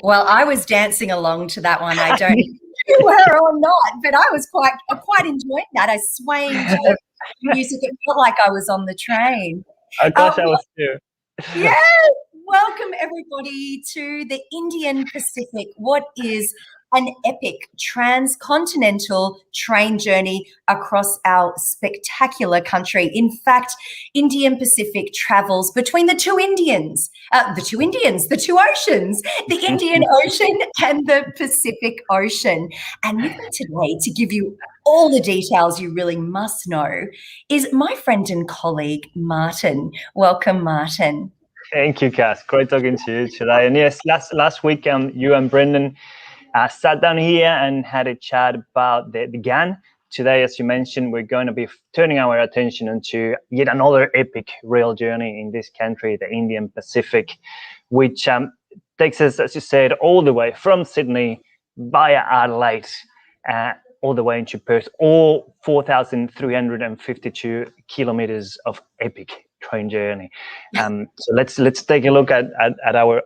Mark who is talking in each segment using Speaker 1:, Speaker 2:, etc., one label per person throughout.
Speaker 1: Well, I was dancing along to that one. I don't know if you were or not, but I was quite enjoying that. I swaying to the music. It felt like I was on the train.
Speaker 2: Of course, I was too.
Speaker 1: Yes, welcome everybody to the Indian Pacific. What is an epic transcontinental train journey across our spectacular country. In fact, Indian Pacific travels between the two oceans, the Indian Ocean and the Pacific Ocean. And with me today to give you all the details you really must know is my friend and colleague, Martin. Welcome, Martin.
Speaker 2: Thank you, Cass. Great talking to you today. And yes, last week, you and Brendan sat down here and had a chat about the GAN. Today, as you mentioned, we're going to be turning our attention into yet another epic rail journey in this country, the Indian Pacific, which takes us, as you said, all the way from Sydney via Adelaide, all the way into Perth, all 4,352 kilometers of epic train journey. So let's take a look at our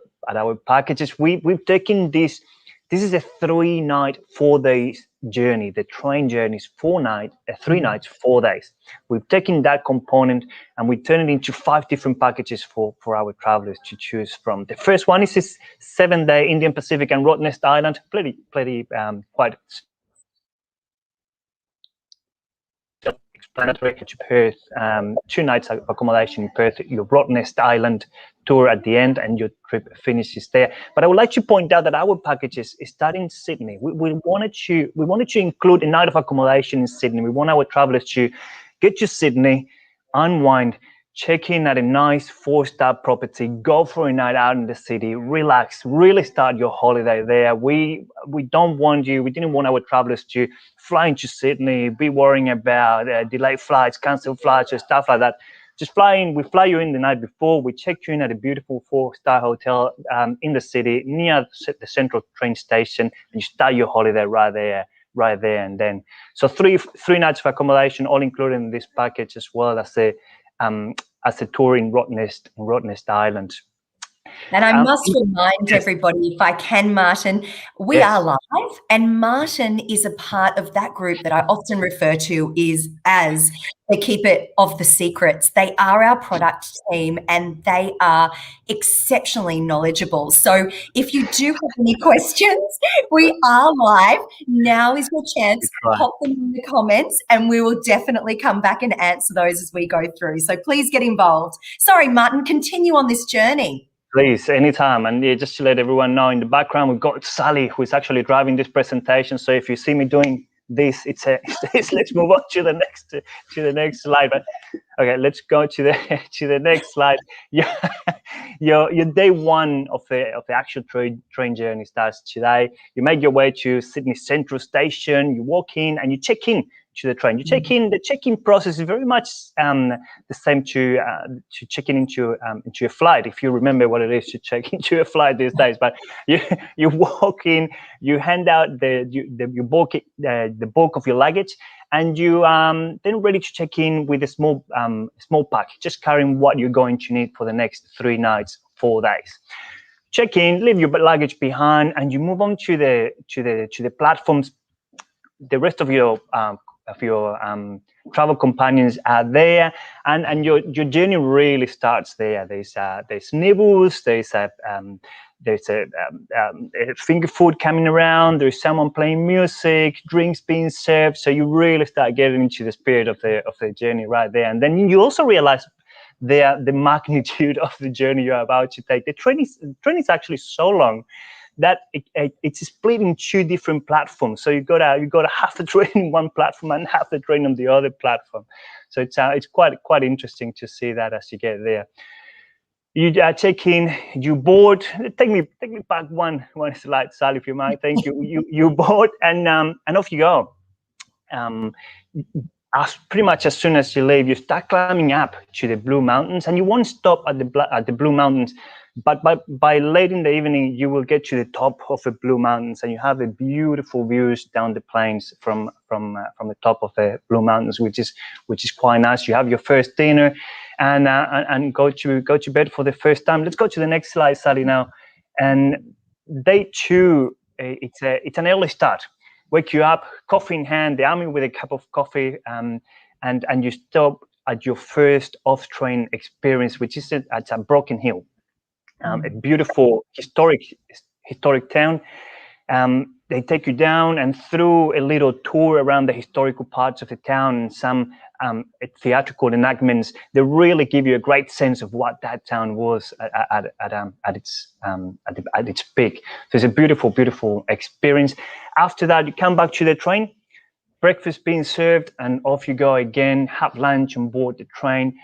Speaker 2: packages. We've taken this. This is a 3-night, 4-day journey. The train journey is 3 nights, 4 days. We've taken that component and we turn it into 5 different packages for our travelers to choose from. The first one is this 7-day Indian Pacific and Rottnest Island, quite explanatory to Perth, 2 nights of accommodation in Perth, your Rottnest Island tour at the end, and your trip finishes there. But I would like to point out that our packages is starting in Sydney. We wanted to include a night of accommodation in Sydney. We want our travelers to get to Sydney, unwind, check in at a nice 4-star property, go for a night out in the city, relax, really start your holiday there. We didn't want our travelers to fly into Sydney, be worrying about delayed flights, cancelled flights, or stuff like that. Just fly in. We fly you in the night before. We check you in at a beautiful 4-star hotel in the city near the central train station, and you start your holiday right there and then. So three nights of accommodation, all included in this package, as well as a tour in Rottnest Island.
Speaker 1: And I must remind everybody, if I can, Martin, we are live, and Martin is a part of that group that I often refer to as they keep it of the secrets. They are our product team and they are exceptionally knowledgeable. So if you do have any questions, we are live. Now is your chance. Pop them in the comments and we will definitely come back and answer those as we go through. So please get involved. Sorry, Martin, continue on this journey.
Speaker 2: Please, anytime. And just to let everyone know, in the background, we've got Sally, who is actually driving this presentation. So if you see me doing this, let's move on to the next slide. But okay, let's go to the next slide. Your day one of the actual train journey starts today. You make your way to Sydney Central Station. You walk in and you check in to the train. You check in. The check-in process is very much the same to checking into a flight. If you remember what it is to check into a flight these days, but you walk in, you hand out the bulk of your luggage, and you then ready to check in with a small pack, just carrying what you're going to need for the next 3 nights, 4 days. Check in, leave your luggage behind, and you move on to the platforms. The rest of your travel companions are there, and your journey really starts there. There's nibbles, there's a finger food coming around, there's someone playing music, drinks being served, so you really start getting into the spirit of the journey right there. And then you also realize the magnitude of the journey you're about to take. The train is actually so long that it's split in 2 different platforms. So you got half the train in one platform and half the train on the other platform. So it's quite interesting to see that as you get there. You check in, you board. Take me back one slide, Sally, if you mind. Thank you. You board and off you go. Pretty much as soon as you leave, you start climbing up to the Blue Mountains, and you won't stop at the Blue Mountains. But by late in the evening, you will get to the top of the Blue Mountains, and you have the beautiful views down the plains from the top of the Blue Mountains, which is quite nice. You have your first dinner, and go to bed for the first time. Let's go to the next slide, Sally, now. And day two, it's an early start. Wake you up, coffee in hand, the army with a cup of coffee, and you stop at your first off-train experience, which is at Broken Hill, a beautiful historic town. They take you down and through a little tour around the historical parts of the town and some theatrical enactments. They really give you a great sense of what that town was at its peak. So it's a beautiful, beautiful experience. After that, you come back to the train, breakfast being served, and off you go again. Have lunch on board the train.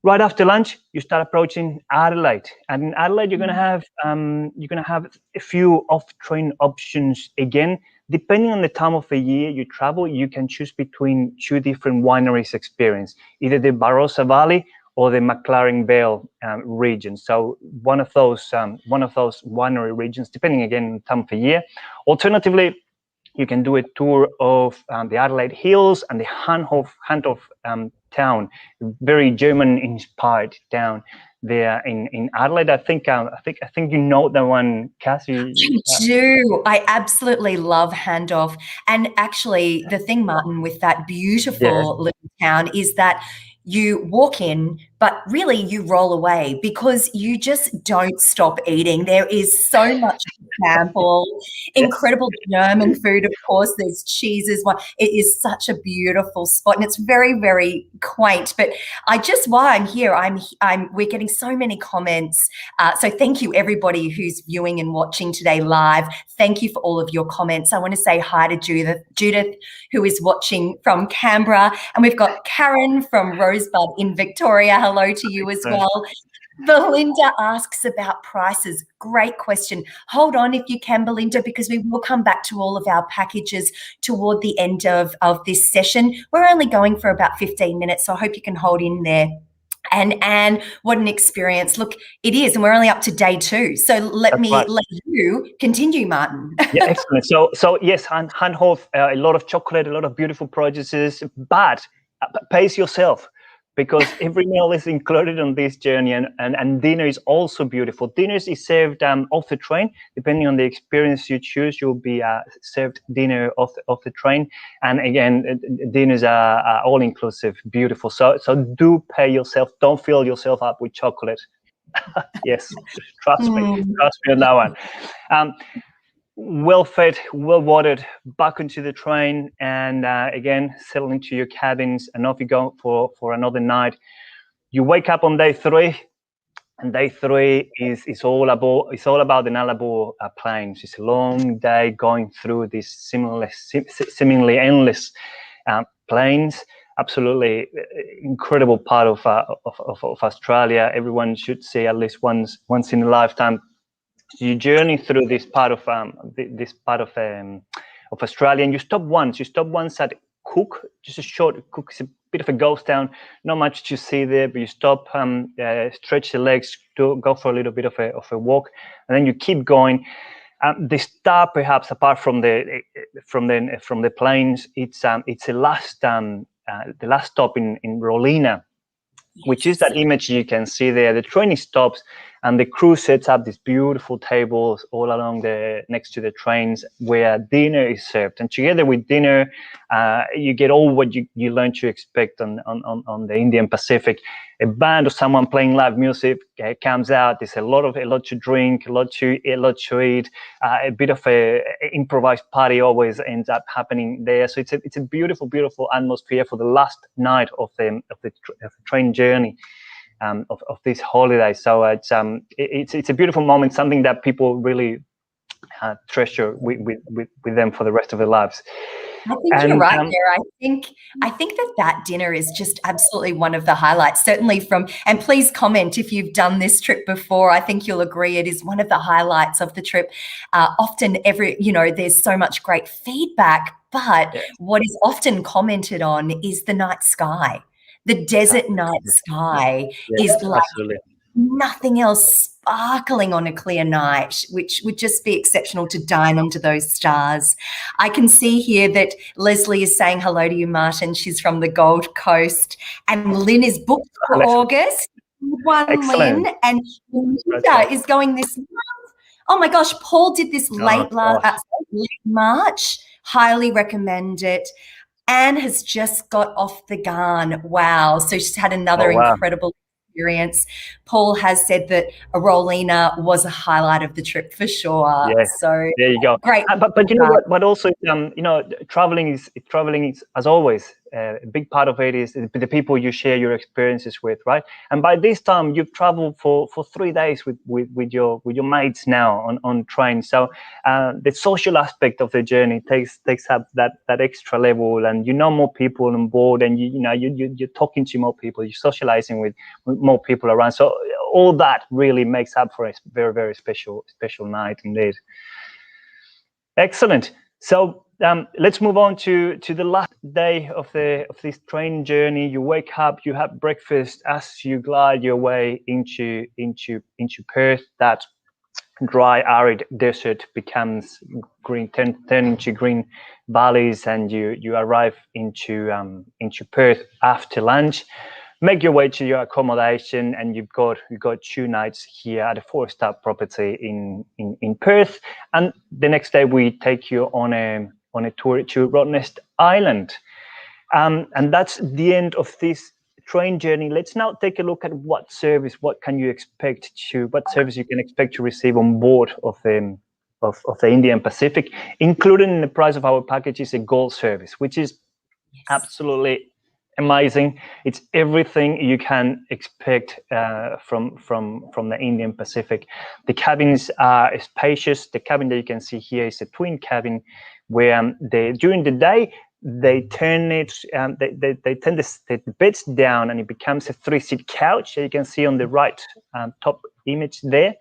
Speaker 2: Right after lunch, you start approaching Adelaide, and in Adelaide, you're going to have a few off-train options again. Depending on the time of the year you travel, you can choose between two different wineries experience, either the Barossa Valley or the McLaren Vale region. So one of those winery regions, depending again on the time of the year. Alternatively, you can do a tour of the Adelaide Hills and the Handhoff town, very German-inspired town there in Adelaide. I think you know that one, Cassie.
Speaker 1: You do. I absolutely love Handhoff. And actually, the thing, Martin, with that beautiful little town is that you walk in, but really you roll away because you just don't stop eating. There is so much sample, incredible German food, of course. There's cheeses. It is such a beautiful spot, and it's very, very quaint. But while I'm here, we're getting so many comments. So thank you, everybody who's viewing and watching today live. Thank you for all of your comments. I want to say hi to Judith, who is watching from Canberra, and we've got Karen from Rosebud in Victoria. Hello to you as well. Belinda asks about prices. Great question. Hold on if you can, Belinda, because we will come back to all of our packages toward the end of this session. We're only going for about 15 minutes, so I hope you can hold in there. And Anne, what an experience. Look, it is, and we're only up to day 2. So let you continue, Martin.
Speaker 2: Yeah, excellent. So yes, Handhoff, a lot of chocolate, a lot of beautiful produces, but pace yourself, because every meal is included on this journey, and dinner is also beautiful. Dinner is served off the train. Depending on the experience you choose, you'll be served dinner off the train. And again, dinners are all inclusive, beautiful. So do pay yourself. Don't fill yourself up with chocolate. Yes, trust me on that one. Well fed, well watered, back into the train, and again settle into your cabins, and off you go for another night. You wake up on day 3, and day 3 is all about the Nullarbor Plains. It's a long day going through these seemingly endless plains. Absolutely incredible part of Australia. Everyone should see at least once in a lifetime. You journey through this part of Australia, and you stop once. You stop once at Cook, just a short. Cook is a bit of a ghost town, not much to see there, but you stop, stretch the legs, go for a little bit of a walk, and then you keep going. The star, perhaps apart from the plains, it's the last stop in Rolina, which is that image you can see there. The train stops, and the crew sets up these beautiful tables all along next to the trains where dinner is served. And together with dinner, you get all what you learn to expect on the Indian Pacific. A band or someone playing live music comes out. There's a lot to drink, a lot to eat. A bit of a improvised party always ends up happening there. So it's a beautiful, beautiful atmosphere for the last night of the train journey of this holiday. So it's a beautiful moment, something that people really treasure with them for the rest of their lives.
Speaker 1: I think you're right there. I think that dinner is just absolutely one of the highlights, certainly and please comment if you've done this trip before. I think you'll agree it is one of the highlights of the trip. Often there's so much great feedback, but what is often commented on is the night sky. The desert night sky is like nothing else sparkling on a clear night, which would just be exceptional to dine under those stars. I can see here that Leslie is saying hello to you, Martin. She's from the Gold Coast. And Lynn is booked for August. Lynn. And Linda is going this month. Oh my gosh, Paul did this late March. Highly recommend it. Anne has just got off the Garn. Wow. So she's had another incredible experience. Paul has said that a Rollina was a highlight of the trip for sure.
Speaker 2: Yeah.
Speaker 1: So
Speaker 2: there you go.
Speaker 1: Great.
Speaker 2: But you know what? But also, you know, traveling is as always. A big part of it is the people you share your experiences with, right? And by this time, you've traveled for 3 days with your mates now on train. So the social aspect of the journey takes up that extra level, and you know more people on board, and you're talking to more people, you're socializing with more people around. So all that really makes up for a very, very special night indeed. Excellent. So let's move on to the last day of this train journey. You wake up, you have breakfast as you glide your way into Perth. That dry, arid desert becomes green, turn into green valleys, and you arrive into Perth after lunch. Make your way to your accommodation, and you've got 2 nights here at a 4-star property in Perth. And the next day we take you on a tour to Rottnest Island, and that's the end of this train journey. Let's now take a look at what service you can expect to receive on board of the Indian Pacific. Included in the price of our package is a gold service, which is absolutely amazing. It's everything you can expect from the Indian Pacific. The cabins are spacious. The cabin that you can see here is a twin cabin, where during the day they turn it, they turn the beds down, and it becomes a 3-seat couch that you can see on the right top image there.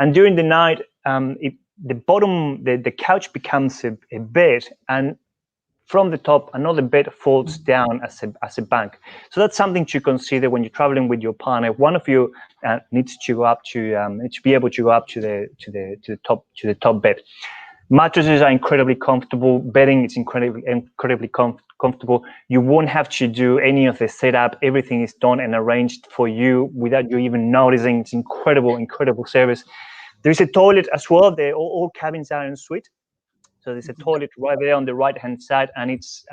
Speaker 2: And during the night, the couch becomes a bed, and from the top, another bed folds down as a bank. So that's something to consider when you're traveling with your partner. One of you needs to be able to go up to the top bed. Mattresses are incredibly comfortable. Bedding is incredibly comfortable. You won't have to do any of the setup. Everything is done and arranged for you without you even noticing. It's incredible service. There's a toilet as well. All cabins are en suite. So there's a toilet right there on the right-hand side, and it's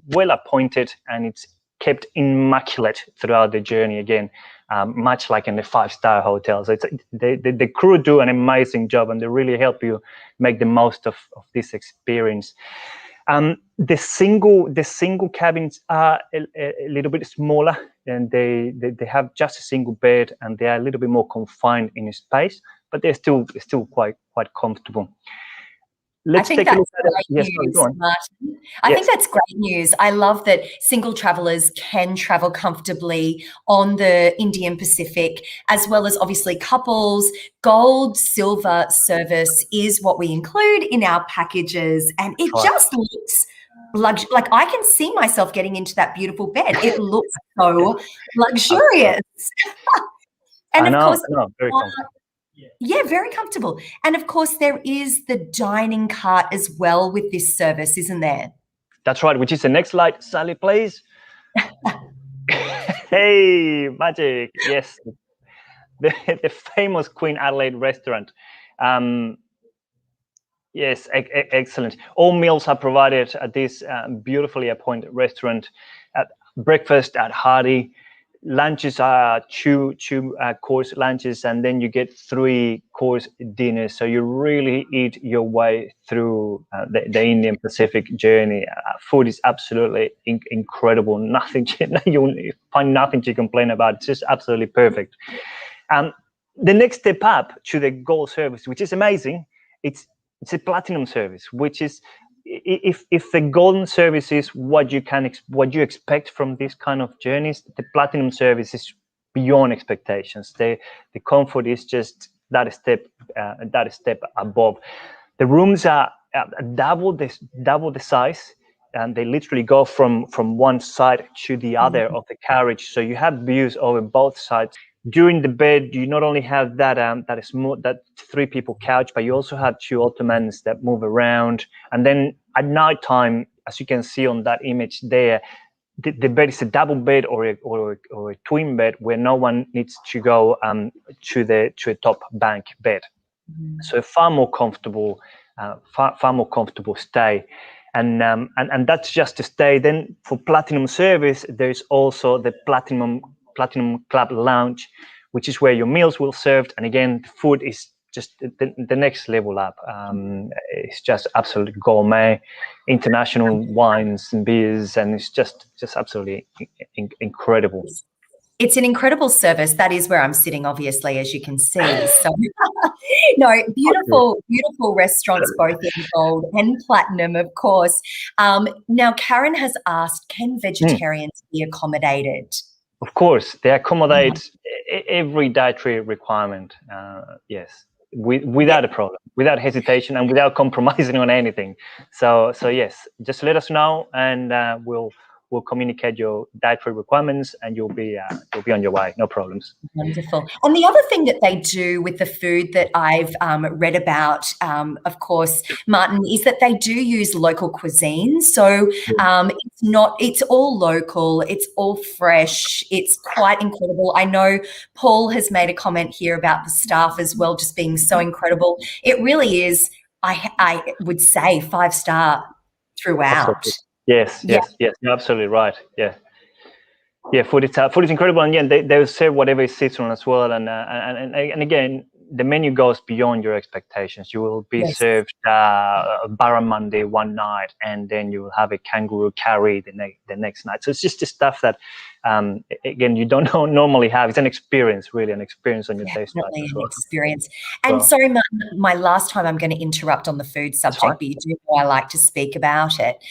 Speaker 2: well appointed, and it's kept immaculate throughout the journey. Again, much like in the 5-star hotel. So the crew do an amazing job, and they really help you make the most of this experience. The single cabins are a little bit smaller, and they have just a single bed, and they are a little bit more confined in space, but they're still quite comfortable.
Speaker 1: Let's take a look at it. Yes, Martin. I think that's great news. I love that single travellers can travel comfortably on the Indian Pacific, as well as obviously couples. Gold, silver service is what we include in our packages, and it just looks like I can see myself getting into that beautiful bed. It looks so luxurious. And of course,
Speaker 2: very comfortable.
Speaker 1: Yeah, very comfortable. And of course, there is the dining cart as well with this service, isn't there?
Speaker 2: That's right, which is the next slide. Sally, please. Hey, magic. Yes. The famous Queen Adelaide restaurant. Yes, excellent. All meals are provided at this beautifully appointed restaurant. At breakfast at hearty. Lunches are two course lunches, and then you get 3-course dinners. So you really eat your way through the Indian Pacific journey. Food is absolutely incredible. You'll find nothing to complain about. It's just absolutely perfect. The next step up to the gold service, which is amazing, it's a platinum service, which is, if the golden service is what you expect from this kind of journeys, the platinum service is beyond expectations. The comfort is just that step above. The rooms are double the size, and they literally go from one side to the other of the carriage. So you have views over both sides. During the bed, you not only have that 3-people couch, but you also have 2 ottomans that move around. And then at night time, as you can see on that image there, the bed is a double bed or a twin bed, where no one needs to go to a top bank bed. So far more comfortable, far more comfortable stay. And that's just to stay. Then for platinum service, there's also the platinum club lounge, which is where your meals will served. And again, the food is just the next level up. It's just absolutely gourmet, international wines and beers, and it's just absolutely incredible.
Speaker 1: It's an incredible service. That is where I'm sitting, obviously, as you can see. So, no, beautiful restaurants, both in gold and platinum, of course. Now, Karen has asked, can vegetarians be accommodated?
Speaker 2: Of course, they accommodate every dietary requirement. Yes, without a problem, without hesitation, and without compromising on anything. So yes, just let us know, and we'll communicate your dietary requirements, and you'll be on your way. No problems.
Speaker 1: Wonderful. And the other thing that they do with the food that I've read about, of course, Martin, is that they do use local cuisine. So it's all local, it's all fresh, it's quite incredible. I know Paul has made a comment here about the staff as well, just being so incredible. It really is, I would say, 5-star throughout.
Speaker 2: Absolutely. Yes, you're absolutely right. Yeah, food is incredible, and yeah, they will serve whatever is seasonal as well, and again, the menu goes beyond your expectations. You will be served barramundi one night, and then you will have a kangaroo curry the next night. So it's just the stuff that, again, you don't normally have. It's an experience, really, an experience on your taste buds as well.
Speaker 1: Experience. And sorry, my last time I'm going to interrupt on the food subject, but you do know I like to speak about it.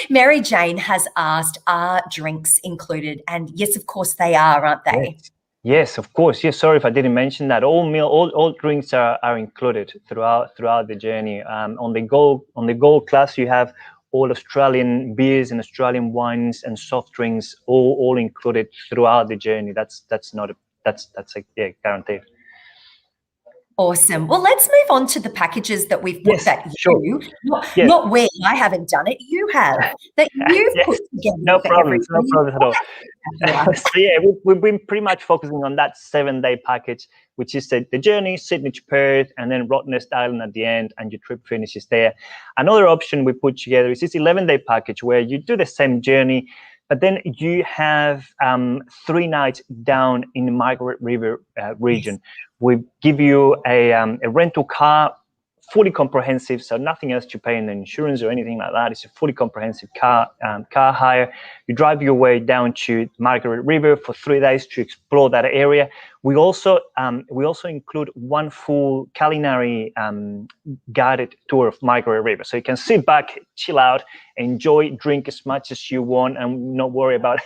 Speaker 1: Mary Jane has asked, are drinks included? And yes, of course they are, aren't they?
Speaker 2: Yes, of course. Yes, sorry if I didn't mention that. All drinks are included throughout the journey. On the gold class, you have all Australian beers and Australian wines and soft drinks, all included throughout the journey. That's guaranteed.
Speaker 1: Awesome. Well, let's move on to the packages that we've put not we, I haven't done it, you have, that you've put together.
Speaker 2: No problems at all. So yeah, we've been pretty much focusing on that 7-day package, which is the journey, Sydney to Perth, and then Rottnest Island at the end, and your trip finishes there. Another option we put together is this 11-day package where you do the same journey, but then you have 3 nights down in the Margaret River region. We give you a rental car, fully comprehensive, so nothing else to pay in the insurance or anything like that. It's a fully comprehensive car hire. You drive your way down to Margaret River for 3 days to explore that area. We also include one full culinary guided tour of Margaret River, so you can sit back, chill out, enjoy, drink as much as you want, and not worry about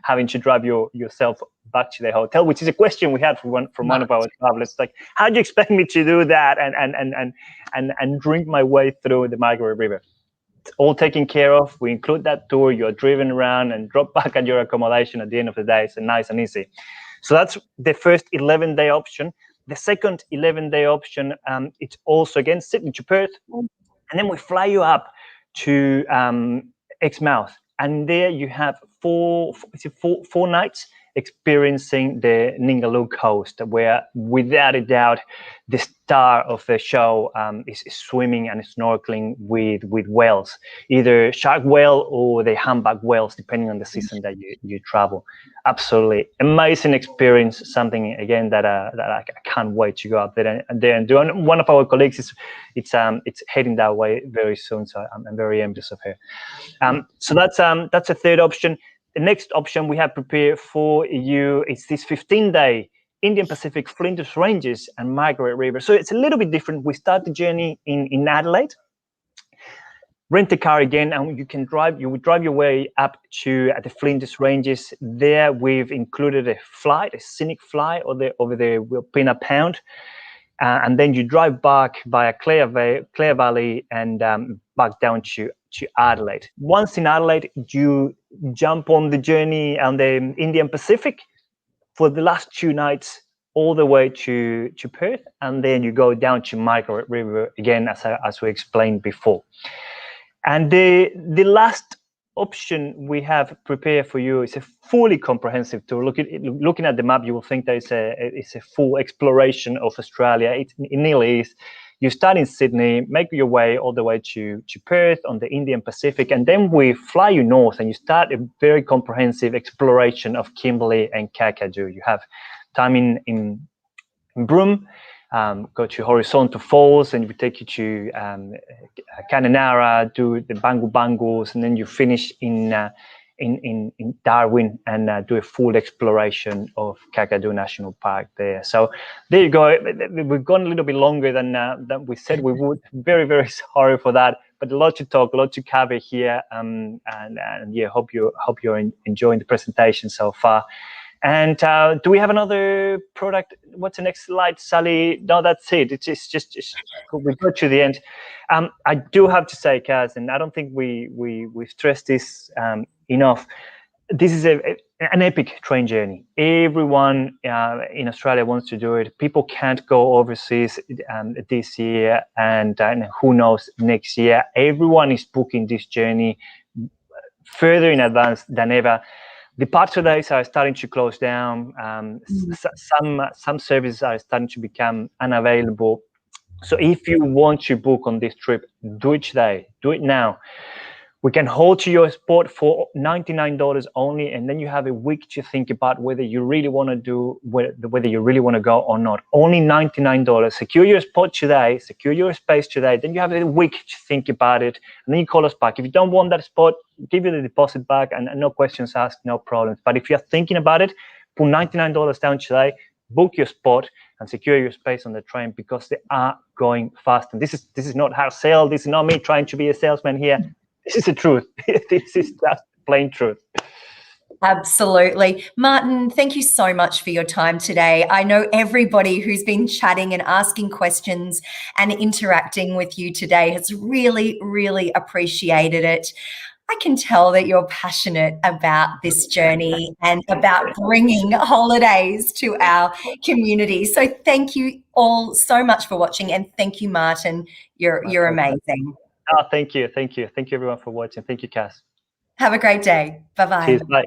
Speaker 2: having to drive yourself back to the hotel, which is a question we had from one of our travelers. Like, how do you expect me to do that and drink my way through the Margaret River? It's all taken care of. We include that tour. You're driven around and drop back at your accommodation at the end of the day. It's nice and easy. So that's the first 11-day option. The second 11-day option, it's also again Sydney to Perth, and then we fly you up to Exmouth, and there you have four nights experiencing the Ningaloo coast, where without a doubt the star of the show is swimming and snorkeling with whales, either shark whale or the humpback whales, depending on the season that you travel. Absolutely amazing experience, something again that I can't wait to go up there and do. And one of our colleagues it's heading that way very soon, so I'm very envious of her. So that's a third option. The next option we have prepared for you is this 15-day Indian Pacific Flinders Ranges and Margaret River. So it's a little bit different. We start the journey in Adelaide, rent a car again, and you would drive your way up to the Flinders Ranges. There we've included a scenic flight over the Wilpena Pound, and then you drive back via Clare Valley and back down to Adelaide. Once in Adelaide, you jump on the journey on the Indian Pacific for the last 2 nights all the way to Perth, and then you go down to Margaret River again, as we explained before. And the last option we have prepared for you is a fully comprehensive tour. Looking at the map, you will think that it's a full exploration of Australia. It nearly is. You start in Sydney, make your way all the way to Perth on the Indian Pacific, and then we fly you north and you start a very comprehensive exploration of Kimberley and Kakadu. You have time in Broome, go to Horizontal Falls, and we take you to Kununurra, do the Bangle Bangles, and then you finish in Darwin and do a full exploration of Kakadu National Park there. So there you go. We've gone a little bit longer than we said we would. Very, very sorry for that. But a lot to talk, a lot to cover here, and yeah, hope you're enjoying the presentation so far. And do we have another product? What's the next slide, Sally? No, that's it. It's just we go to the end. I do have to say, Kaz, and I don't think we stressed this enough. This is an epic train journey. Everyone in Australia wants to do it. People can't go overseas this year, and who knows next year. Everyone is booking this journey further in advance than ever. Departure days are starting to close down. Some services are starting to become unavailable. So if you want to book on this trip, do it today. Do it now. We can hold to your spot for $99 only, and then you have a week to think about whether you really want to do, whether you really want to go or not. Only $99. Secure your spot today, secure your space today. Then you have a week to think about it, and then you call us back. If you don't want that spot, give you the deposit back, and no questions asked, no problems. But if you're thinking about it, put $99 down today, book your spot, and secure your space on the train, because they are going fast. And this is not hard sale. This is not me trying to be a salesman here. This is the truth. This is just plain truth.
Speaker 1: Absolutely. Martin, thank you so much for your time today. I know everybody who's been chatting and asking questions and interacting with you today has really, really appreciated it. I can tell that you're passionate about this journey and about bringing holidays to our community. So thank you all so much for watching, and thank you, Martin. You're amazing.
Speaker 2: Oh, thank you everyone for watching. Thank you, Cass.
Speaker 1: Have a great day. Bye-bye.
Speaker 2: Cheers. Bye.